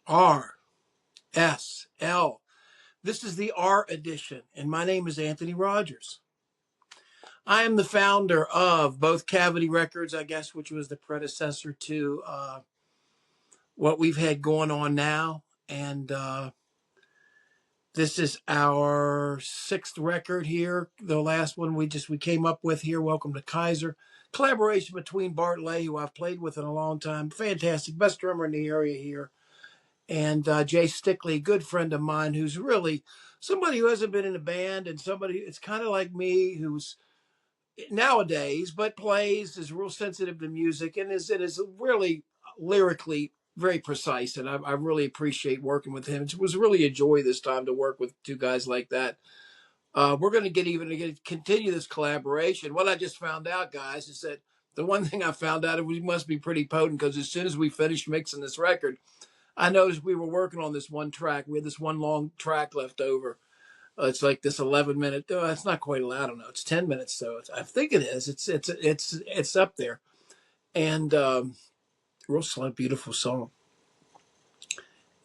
RSL. This is the R edition, and my name is Anthony Rogers. I am the founder of both Cavity Records, I guess, which was the predecessor to what we've had going on now. And this is our sixth record here. The last one we came up with here, Welcome to Kaiser. Collaboration between Bartley, who I've played with in a long time. Fantastic. Best drummer in the area here. And Jay Stickley, good friend of mine, who's really somebody who hasn't been in a band and somebody, it's kind of like me, who's nowadays, but plays, is real sensitive to music and is really lyrically very precise. And I really appreciate working with him. It was really a joy this time to work with two guys like that. We're going to continue this collaboration. What I just found out, guys, is that the one thing I found out, we must be pretty potent, because as soon as we finished mixing this record, I noticed we were working on this one track. We had this one long track left over. It's like this 11-minute. It's not quite. I don't know. It's 10 minutes, so I think it is. It's up there, and real slow, beautiful song.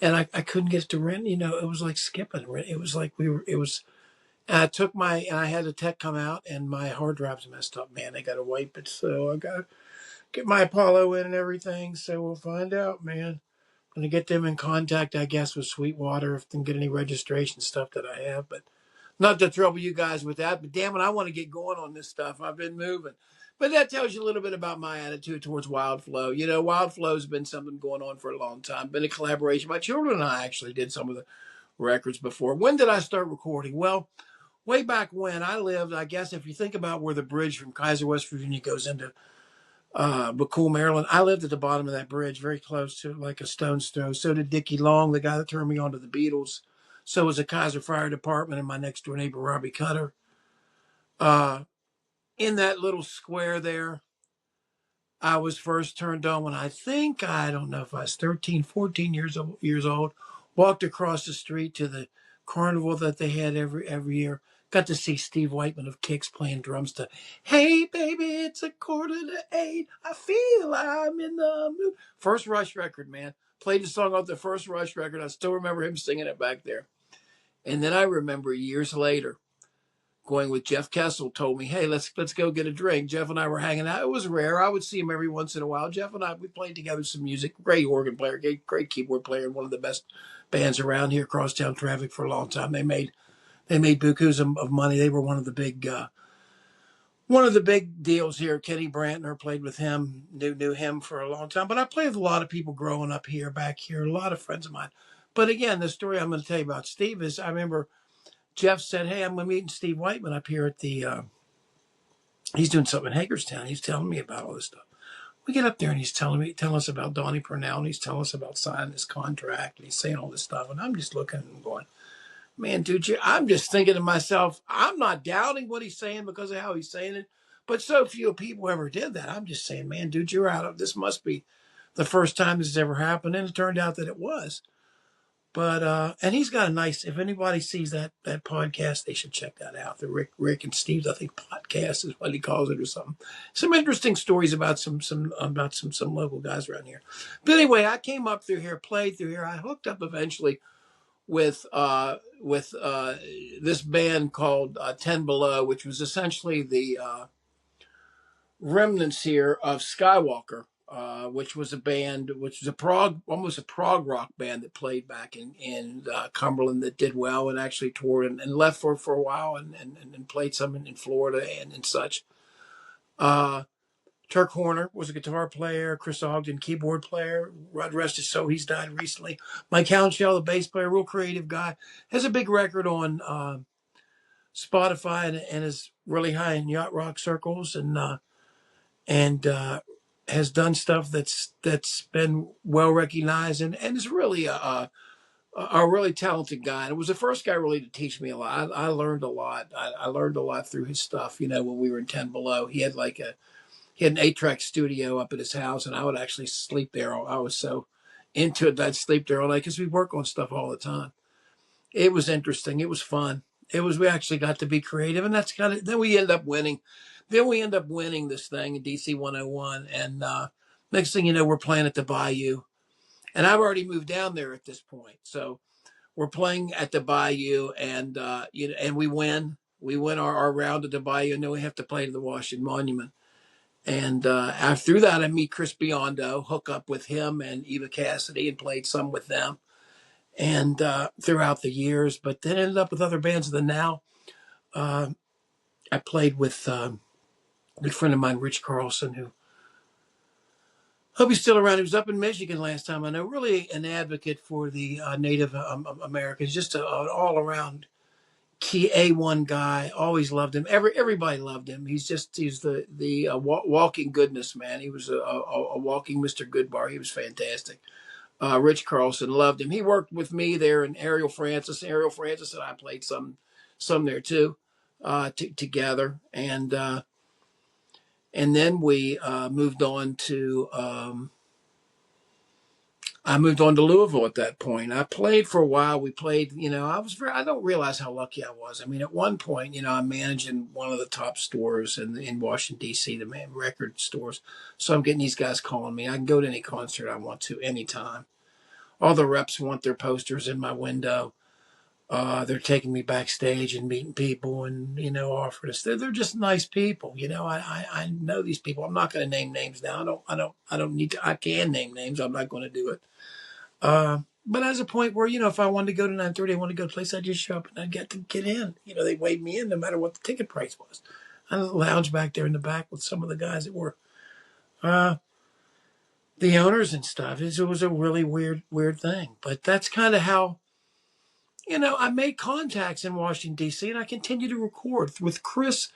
And I couldn't get it to rent. You know, it was like skipping. It was like we were. It was. And I had a tech come out, and my hard drive's messed up. Man, they got to wipe it, so I got to get my Apollo in and everything. So we'll find out, man. I'm going to get them in contact, I guess, with Sweetwater if they can get any registration stuff that I have. But not to trouble you guys with that. But damn it, I want to get going on this stuff. I've been moving. But that tells you a little bit about my attitude towards WildFlow. You know, WildFlow's been something going on for a long time. Been a collaboration. My children and I actually did some of the records before. When did I start recording? Well, way back when I lived, I guess if you think about where the bridge from Kaiser, West Virginia goes into McCool, Maryland. I lived at the bottom of that bridge, very close to like a stone's throw. So did Dickie Long, the guy that turned me on to the Beatles. So was the Kaiser Fire Department and my next door neighbor, Robbie Cutter. In that little square there, I was first turned on when I don't know if I was 13, 14 years old. Walked across the street to the carnival that they had every year. Got to see Steve Whiteman of Kicks playing drums to "Hey Baby, it's 7:45. I feel I'm in the mood." First Rush record, man. Played the song off the first Rush record. I still remember him singing it back there. And then I remember years later going with Jeff Kessel, told me, "Hey, let's go get a drink." Jeff and I were hanging out. It was rare. I would see him every once in a while. Jeff and I, we played together some music. Great organ player, great keyboard player, one of the best bands around here, Crosstown Traffic, for a long time. They made bukus of money. They were one of the big deals here. Kenny Brantner, played with him, knew him for a long time. But I played with a lot of people growing up here, back here, a lot of friends of mine. But again, the story I'm going to tell you about Steve is, I remember Jeff said, "Hey, I'm meeting Steve Whiteman up here at the, he's doing something in Hagerstown." He's telling me about all this stuff. We get up there and he's telling us about Donnie Purnell, and he's telling us about signing this contract, and he's saying all this stuff. And I'm just looking and going, man, dude, I'm just thinking to myself, I'm not doubting what he's saying because of how he's saying it, but so few people ever did that. I'm just saying, man, dude, you're out of, this must be the first time this has ever happened. And it turned out that it was. But and he's got a nice, if anybody sees that podcast, they should check that out. The Rick and Steve's, I think, podcast is what he calls it, or something. Some interesting stories about some local guys around here. But anyway, I came up through here, played through here. I hooked up eventually with this band called 10 Below, which was essentially the remnants here of Skywalker, which was a band, which was almost a prog rock band that played back in Cumberland, that did well and actually toured and left for a while and played some in Florida and such. Turk Horner was a guitar player. Chris Ogden, keyboard player. Rod rest his soul, he's died recently. Mike Hounshell, the bass player, real creative guy, has a big record on Spotify and is really high in yacht rock circles and has done stuff that's been well recognized and is really a really talented guy. And it was the first guy really to teach me a lot. I learned a lot. I learned a lot through his stuff. You know, when we were in 10 Below, he had an 8-track studio up at his house, and I would actually sleep there. I was so into it that I'd sleep there all night because we work on stuff all the time. It was interesting. It was fun. We actually got to be creative, and that's then we end up winning. Then we end up winning this thing in DC 101. And next thing you know, we're playing at the Bayou. And I've already moved down there at this point. So we're playing at the Bayou, and and we win. We win our round at the Bayou, and then we have to play to the Washington Monument. And through that, I meet Chris Biondo, hook up with him and Eva Cassidy, and played some with them. And throughout the years, but then ended up with other bands. Than now, I played with a good friend of mine, Rich Carlson, who hope he's still around. He was up in Michigan last time I know. Really an advocate for the Native Americans, just an all-around key A1 guy. Always loved him. Everybody loved him. He's the walking goodness, man. He was a walking Mr. Goodbar. He was fantastic. Rich Carlson loved him. He worked with me there, and Ariel Francis. Ariel Francis and I played some there too, together. And then we moved on to. I moved on to Louisville at that point. I played for a while. We played, I don't realize how lucky I was. I mean, at one point, I'm managing one of the top stores in Washington, D.C., the main record stores. So I'm getting these guys calling me. I can go to any concert I want to anytime. All the reps want their posters in my window. They're taking me backstage and meeting people and, offering us. They're just nice people. I know these people. I'm not going to name names now. I don't need to. I can name names. I'm not going to do it. But as a point where, if I wanted to go to 9:30, I wanted to go to a place, I'd just show up and I'd get to get in. They waved me in no matter what the ticket price was. I was lounge back there in the back with some of the guys that were the owners and stuff. It was a really weird thing. But that's kind of how, I made contacts in Washington, D.C., and I continue to record with Chris.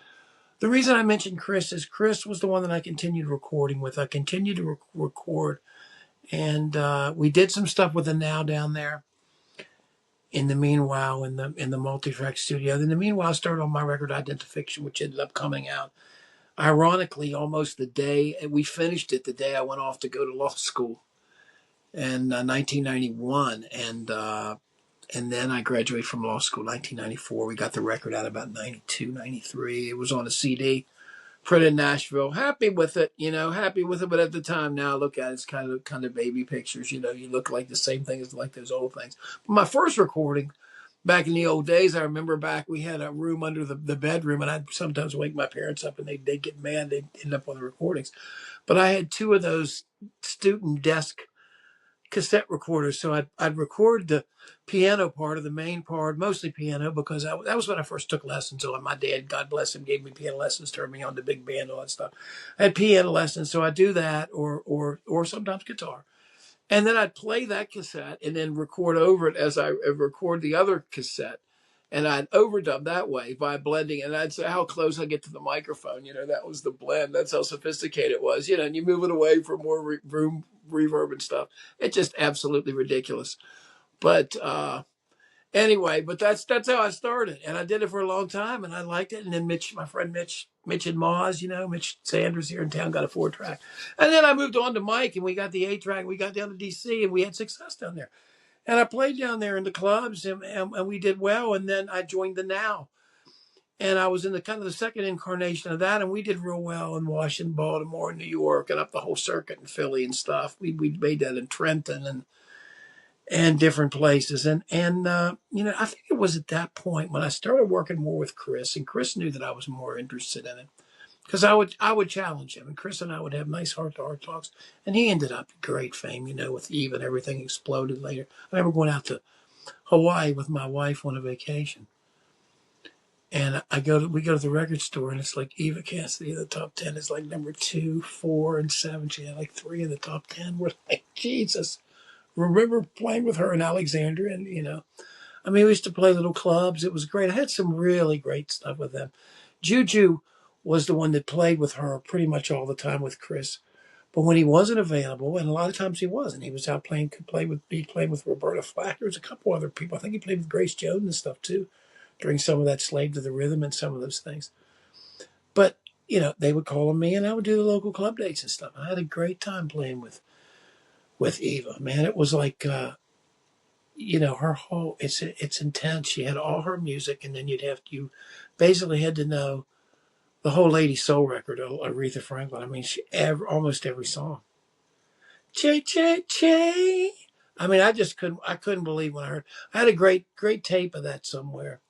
The reason I mentioned Chris is Chris was the one that I continued recording with. I continued to record. And we did some stuff with the Now down there. In the meanwhile, in the multi-track studio. In the meanwhile, I started on my record Identification, which ended up coming out. Ironically, almost the day we finished it, the day I went off to go to law school in 1991, and then I graduated from law school in 1994. We got the record out about 92, 93. It was on a CD. Printed in Nashville, happy with it, happy with it. But at the time now, I look at it, it's kind of baby pictures, you look like the same thing as like those old things. But my first recording back in the old days, I remember we had a room under the bedroom, and I'd sometimes wake my parents up and they'd get mad, they'd end up on the recordings. But I had two of those student desk cassette recorders, so I'd record the piano part of the main part, mostly piano, because that was when I first took lessons. So my dad, God bless him, gave me piano lessons, turned me on to big band, all that stuff. I had piano lessons, so I do that, or sometimes guitar, and then I'd play that cassette and then record over it as I record the other cassette. And I'd overdub that way by blending, and I'd say how close I get to the microphone. That was the blend. That's how sophisticated it was. And you move it away for more room, reverb and stuff. It's just absolutely ridiculous. But anyway, but that's how I started, and I did it for a long time, and I liked it. And then my friend Mitch and Moz, Mitch Sanders here in town got a 4-track, and then I moved on to Mike, and we got the 8-track. We got down to DC, and we had success down there. And I played down there in the clubs, and we did well. And then I joined the Now. And I was in the kind of the second incarnation of that, and we did real well in Washington, Baltimore, New York, and up the whole circuit in Philly and stuff. We made that in Trenton and different places. And I think it was at that point when I started working more with Chris, and Chris knew that I was more interested in it. Because I would challenge him, and Chris and I would have nice heart-to-heart talks, and he ended up great fame, with Eve, and everything exploded later. I remember going out to Hawaii with my wife on a vacation, and we go to the record store, and it's like Eva Cassidy in the top 10 is like number 2, 4, and 7. She had like 3 in the top 10. We're like, Jesus. Remember playing with her in Alexandria, and we used to play little clubs. It was great. I had some really great stuff with them. Juju was the one that played with her pretty much all the time with Chris. But when he wasn't available, and a lot of times he wasn't, he was out playing with Roberta Flack. There was a couple other people. I think he played with Grace Jones and stuff too, during some of that Slave to the Rhythm and some of those things. But, they would call on me, and I would do the local club dates and stuff. I had a great time playing with Eva. Man, it was like, her whole, it's intense. She had all her music, and then you basically had to know the whole Lady Soul record, Aretha Franklin. Almost every song. Che, che, che. I mean, I couldn't believe when I heard. I had a great tape of that somewhere,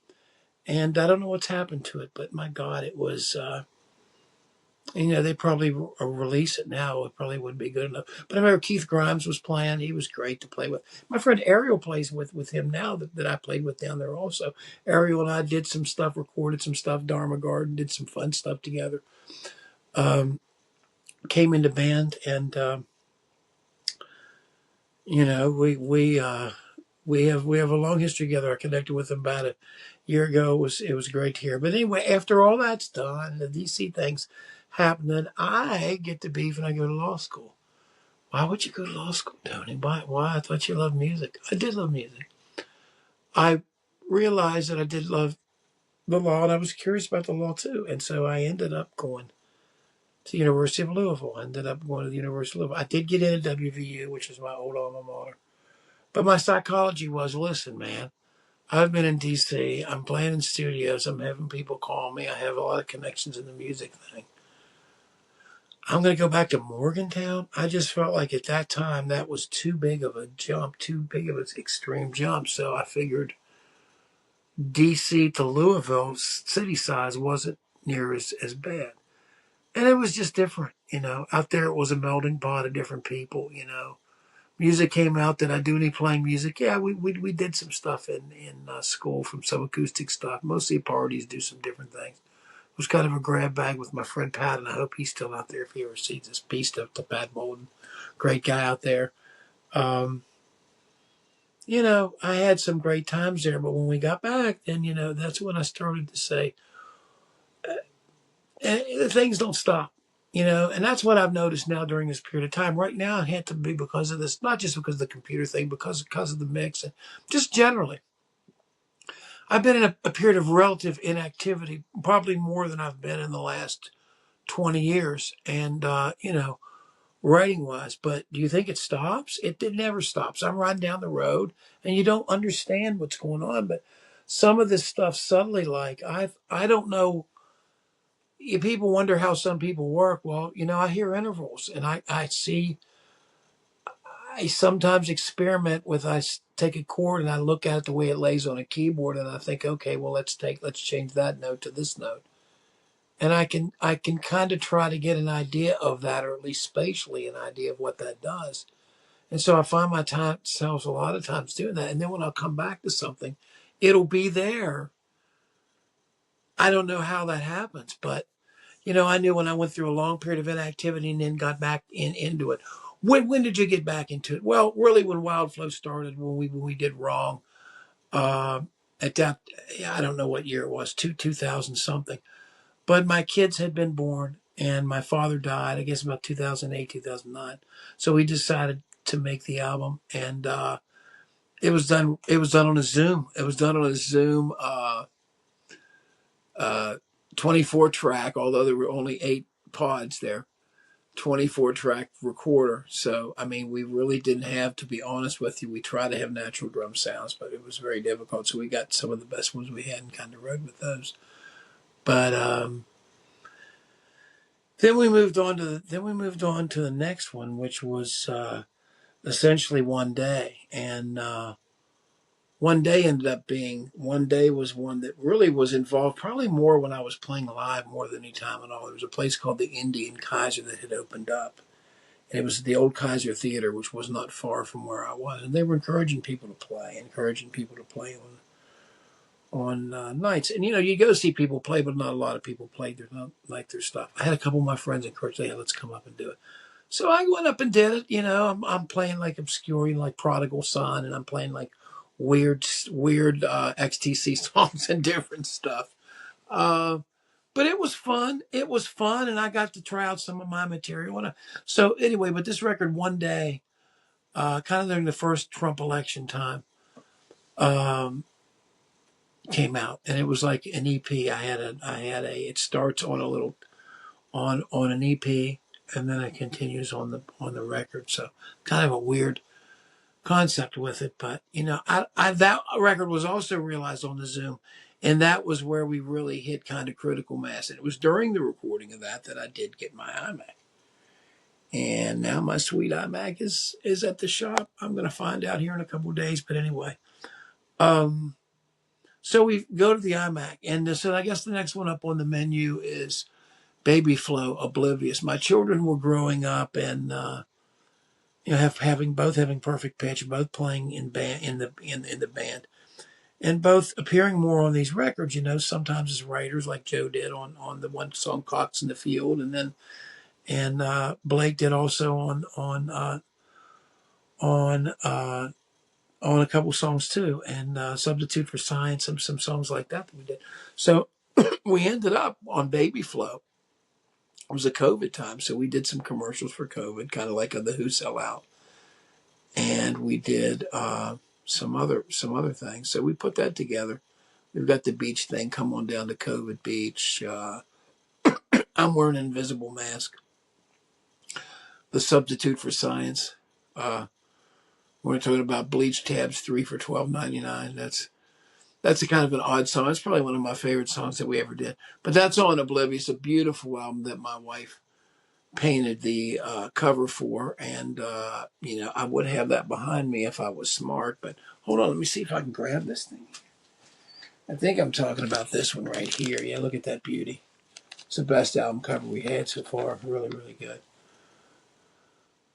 and I don't know what's happened to it, but my God, it was. They probably release it now. It probably wouldn't be good enough. But I remember Keith Grimes was playing. He was great to play with. My friend Ariel plays with him now that I played with down there also. Ariel and I did some stuff, recorded some stuff, Dharma Garden, did some fun stuff together. Came into band and, we have a long history together. I connected with him about a year ago. It was great to hear. But anyway, after all that's done, the DC things happening, I get to beef and I go to law school. Why would you go to law school, Tony? Why? I thought you loved music. I did love music. I realized that I did love the law, and I was curious about the law too. And so I ended up going to the University of Louisville. I ended up going to the University of Louisville. I did get into WVU, which is my old alma mater. But my psychology was, listen, man, I've been in D.C. I'm playing in studios. I'm having people call me. I have a lot of connections in the music thing. I'm going to go back to Morgantown. I just felt like at that time that was too big of a jump, too big of an extreme jump. So I figured D.C. to Louisville, city size, wasn't near as bad. And it was just different, Out there it was a melting pot of different people. Music came out. Did I do any playing music? Yeah, we did some stuff in school, from some acoustic stuff, mostly parties, do some different things. It was kind of a grab bag with my friend Pat, and I hope he's still out there if he ever sees this piece to Pat Bolden. Great guy out there. Um, I had some great times there, but when we got back, then, that's when I started to say, things don't stop, and that's what I've noticed now during this period of time. Right now, it had to be because of this, not just because of the computer thing, because of the mix, and just generally. I've been in a period of relative inactivity, probably more than I've been in the last 20 years. And, writing wise, but do you think it stops? It never stops. I'm riding down the road and you don't understand what's going on, but some of this stuff subtly, like I don't know. People wonder how some people work. Well, I hear intervals and I sometimes experiment with, take a chord and I look at it the way it lays on a keyboard and I think, okay, well, let's change that note to this note. And I can kind of try to get an idea of that, or at least spatially an idea of what that does. And so I find myself a lot of times doing that. And then when I'll come back to something, it'll be there. I don't know how that happens, but I knew when I went through a long period of inactivity and then got back into it. When did you get back into it? Well, really, when WildFlow started, when we did Wrong, uh, at that, I don't know what year it was, 2000 something. But my kids had been born and my father died, I guess about 2008, 2009. So we decided to make the album, and it was done on a Zoom. It was done on a Zoom uh 24 track, although there were only 8 pods there. 24 track recorder. So I mean, we really didn't have, to be honest with you, we tried to have natural drum sounds, but it was very difficult. So we got some of the best ones we had and kind of rode with those. But then we moved on to the next one, which was essentially One Day. And One Day ended up being, One Day was one that really was involved probably more when I was playing live more than any time at all. There was a place called the Indy in Kaiser that had opened up. And it was the old Kaiser Theater, which was not far from where I was. And they were encouraging people to play on nights. And, you go see people play, but not a lot of people played their stuff. I had a couple of my friends encourage, hey, let's come up and do it. So I went up and did it. I'm playing like obscure, like Prodigal Son, and I'm playing like weird XTC songs and different stuff. But it was fun. It was fun, and I got to try out some of my material. So anyway, but this record, One Day, kind of during the first Trump election time, um, came out, and it was like an EP. It starts on a little on an EP, and then it continues on the record. So kind of a weird concept with it, but that record was also realized on the Zoom, and that was where we really hit kind of critical mass. And it was during the recording of that I did get my iMac, And now my sweet iMac is at the shop. I'm going to find out here in a couple of days. But anyway, so we go to the iMac. And so I guess the next one up on the menu is WildFlow, Oblivious. My children were growing up and, having perfect pitch, both playing in band in the band, and both appearing more on these records. Sometimes as writers, like Joe did on the one song "Cox in the Field," and Blake did also on a couple songs too, and "Substitute for Science" and some songs like that we did. So we ended up on WildFlow. It was a COVID time, so we did some commercials for COVID, kind of like on the Who Sell Out, and we did some other things. So we put that together. We've got the beach thing. Come on down to COVID Beach. I'm wearing an invisible mask. The Substitute for Science. We're talking about bleach tabs 3 for $12.99. That's a kind of an odd song. It's probably one of my favorite songs that we ever did. But that's on Oblivious, a beautiful album that my wife painted the cover for, and I would have that behind me if I was smart. But hold on, let me see if I can grab this thing. I think I'm talking about this one right here. Yeah, look at that beauty. It's the best album cover we had so far. Really, really good.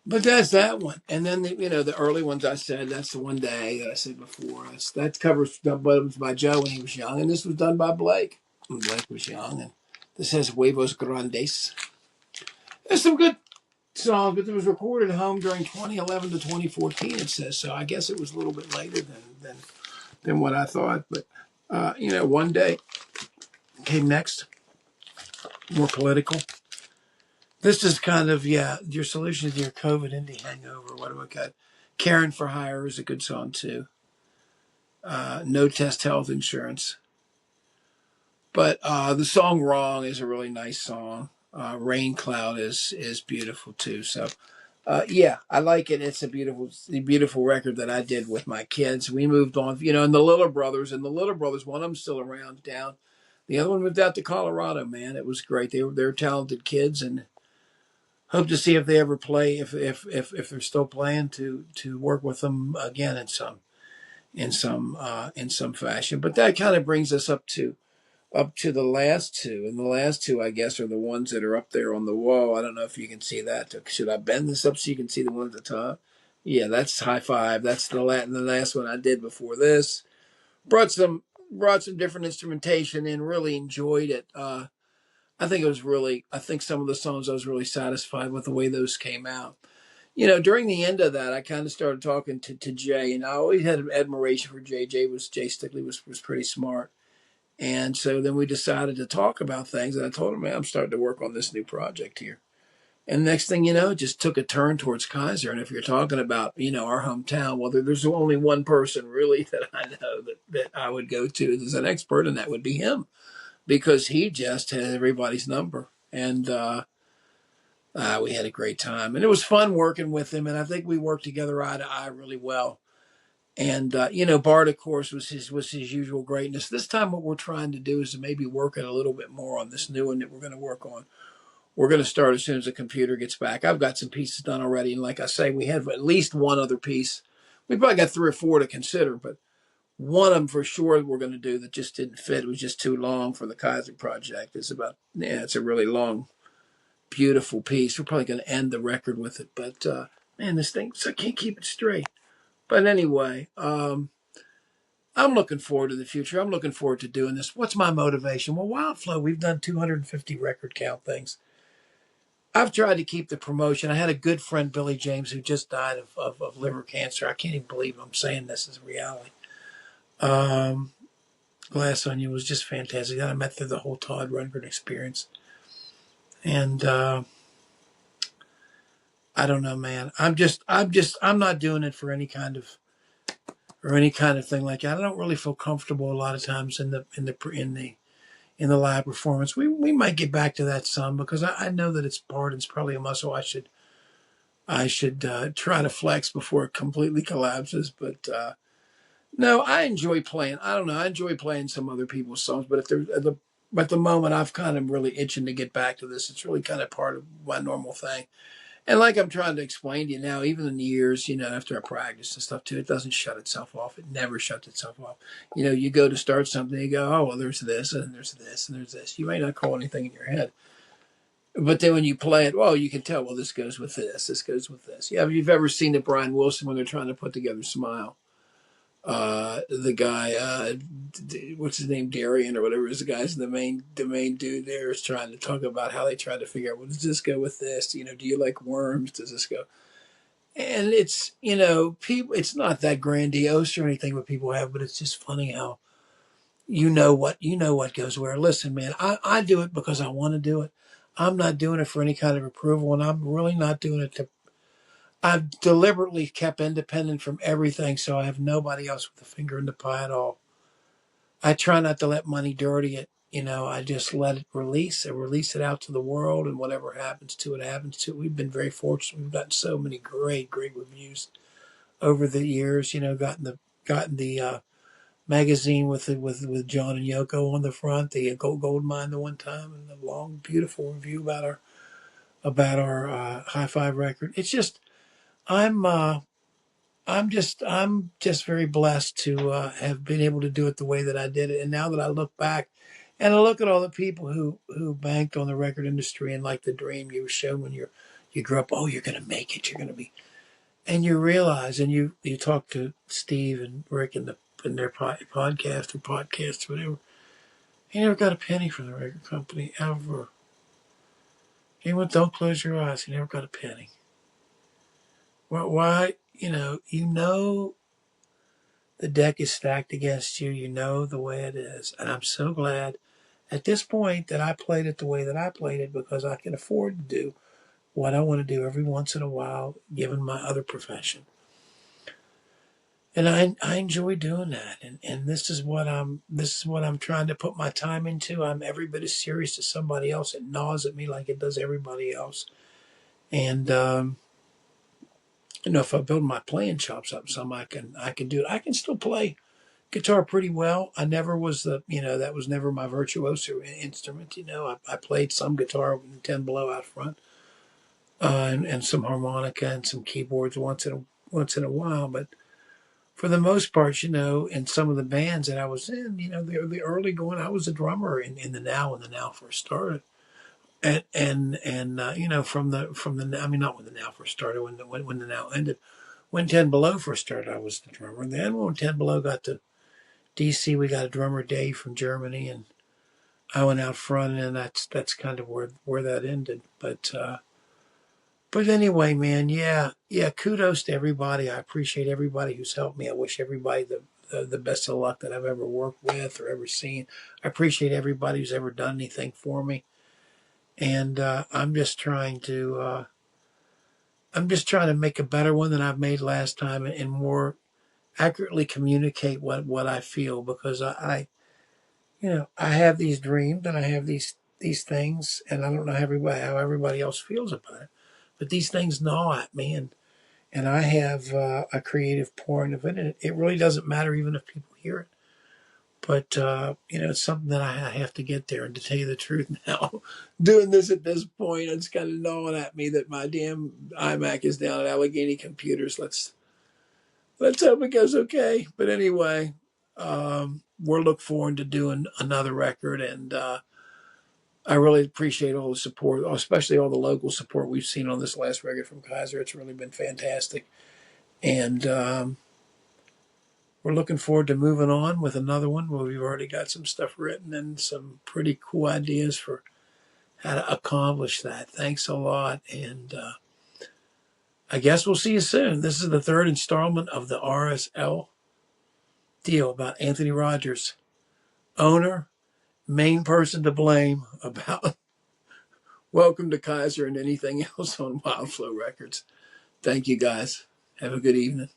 But that's that one. And then the early ones I said, that's the One Day that I said before. That cover's done by Joe when he was young, and this was done by Blake when Blake was young. And this has Huevos Grandes. There's some good songs, but it was recorded at home during 2011 to 2014, it says. So I guess it was a little bit later than what I thought. But, One Day came next, more political. This is kind of, your solution to your COVID indie hangover. What do I got? Karen for Hire is a good song, too. No Test Health Insurance. But the song Wrong is a really nice song. Rain Cloud is beautiful, too. So, I like it. It's a beautiful record that I did with my kids. We moved on, and the Little Brothers, one of them still around down. The other one moved out to Colorado, man. It was great. They're talented kids, and hope to see if they ever play, if they're still playing, to work with them again in some fashion. But that kind of brings us up to the last two, and the last two, I guess, are the ones that are up there on the wall. I don't know if you can see that. Should I bend this up so you can see the one at the top? Yeah, that's High Five. That's the last one I did before this. Brought some different instrumentation in. Really enjoyed it. I think some of the songs I was really satisfied with the way those came out. During the end of that, I kind of started talking to Jay, and I always had admiration for Jay. Jay Stickley was pretty smart. And so then we decided to talk about things, and I told him, man, I'm starting to work on this new project here. And next thing you know, it just took a turn towards Kaiser. And if you're talking about, our hometown, well, there's only one person really that I know that I would go to as an expert, and that would be him, because he just has everybody's number. And we had a great time. And it was fun working with him, and I think we worked together eye to eye really well. And, Bart, of course, was his usual greatness. This time what we're trying to do is to maybe work it a little bit more on this new one that we're going to work on. We're going to start as soon as the computer gets back. I've got some pieces done already. And like I say, we have at least one other piece. We probably got 3 or 4 to consider, but one of them for sure we're going to do that just didn't fit. It was just too long for the Kaiser project. It's a really long, beautiful piece. We're probably going to end the record with it. But, man, this thing, so I can't keep it straight. But anyway, I'm looking forward to the future. I'm looking forward to doing this. What's my motivation? Well, WildFlow, we've done 250 record count things. I've tried to keep the promotion. I had a good friend, Billy James, who just died of liver cancer. I can't even believe I'm saying this is reality. Glass Onion was just fantastic. That I met through the whole Todd Rundgren experience. And I don't know, man. I'm not doing it for any kind of thing like that. I don't really feel comfortable a lot of times in the live performance. We might get back to that some, because I know that it's probably a muscle I should try to flex before it completely collapses. But no, I enjoy playing. I don't know. I enjoy playing some other people's songs, but at the moment, I've kind of really itching to get back to this. It's really kind of part of my normal thing. And like I'm trying to explain to you now, even in the years, after I practice and stuff too, it doesn't shut itself off. It never shuts itself off. You go to start something, you go, oh, well, there's this, and there's this, and there's this. You may not call anything in your head. But then when you play it, well, you can tell, well, this goes with this goes with this. Yeah, if you've ever seen the Brian Wilson when they're trying to put together Smile, the guy, what's his name, Darian or whatever is the guy's the main dude there is trying to talk about how they try to figure out, well, does this go with this? Do you like worms? Does this go? And it's, people, it's not that grandiose or anything what people have, but it's just funny how what goes where. Listen, man, I do it because I want to do it. I'm not doing it for any kind of approval, and I'm really not doing it to. I've deliberately kept independent from everything, so I have nobody else with a finger in the pie at all. I try not to let money dirty it. I just let it release. I release it out to the world, and whatever happens to it, happens to it. We've been very fortunate. We've gotten so many great reviews over the years. Gotten the magazine with John and Yoko on the front, the gold mine the one time, and the long, beautiful review about our high five record. It's just I'm just very blessed to have been able to do it the way that I did it. And now that I look back and I look at all the people who banked on the record industry and like the dream you were shown when you grew up, oh, you're going to make it, you're going to be, and you realize, and you talk to Steve and Rick in their podcast or podcasts, whatever. He never got a penny from the record company ever. He went, don't close your eyes. He never got a penny. Well, why? The deck is stacked against you. You know the way it is. And I'm so glad at this point that I played it the way that I played it because I can afford to do what I want to do every once in a while, given my other profession. And I enjoy doing that. And this is what I'm trying to put my time into. I'm every bit as serious as somebody else. It gnaws at me like it does everybody else. And if I build my playing chops up some, I can do it. I can still play guitar pretty well. I never was that was never my virtuoso instrument. I played some guitar with 10 below out front, and some harmonica and some keyboards once in a while. But for the most part, in some of the bands that I was in, the early going, I was a drummer in the Now when the Now first started. And from the I mean, not when the Now first started, when the Now ended. When 10 Below first started, I was the drummer. And then when 10 Below got to DC, we got a drummer, Dave, from Germany, and I went out front, and that's kind of where that ended. But anyway, man, yeah, kudos to everybody. I appreciate everybody who's helped me. I wish everybody the best of luck that I've ever worked with or ever seen. I appreciate everybody who's ever done anything for me. And I'm just trying to make a better one than I've made last time, and more accurately communicate what I feel, because I have these dreams and I have these things, and I don't know how everybody else feels about it, but these things gnaw at me, and I have a creative pouring of it, and it really doesn't matter even if people hear it. But, it's something that I have to get there. And to tell you the truth now, doing this at this point, it's kind of gnawing at me that my damn iMac is down at Allegheny Computers. Let's hope it goes okay. But anyway, we're looking forward to doing another record. And I really appreciate all the support, especially all the local support we've seen on this last record from Kaiser. It's really been fantastic. And we're looking forward to moving on with another one where we've already got some stuff written and some pretty cool ideas for how to accomplish that. Thanks a lot. And I guess we'll see you soon. This is the third installment of the RSL deal about Anthony Rogers, owner, main person to blame about Welcome to Kaiser and anything else on WildFlow Records. Thank you, guys. Have a good evening.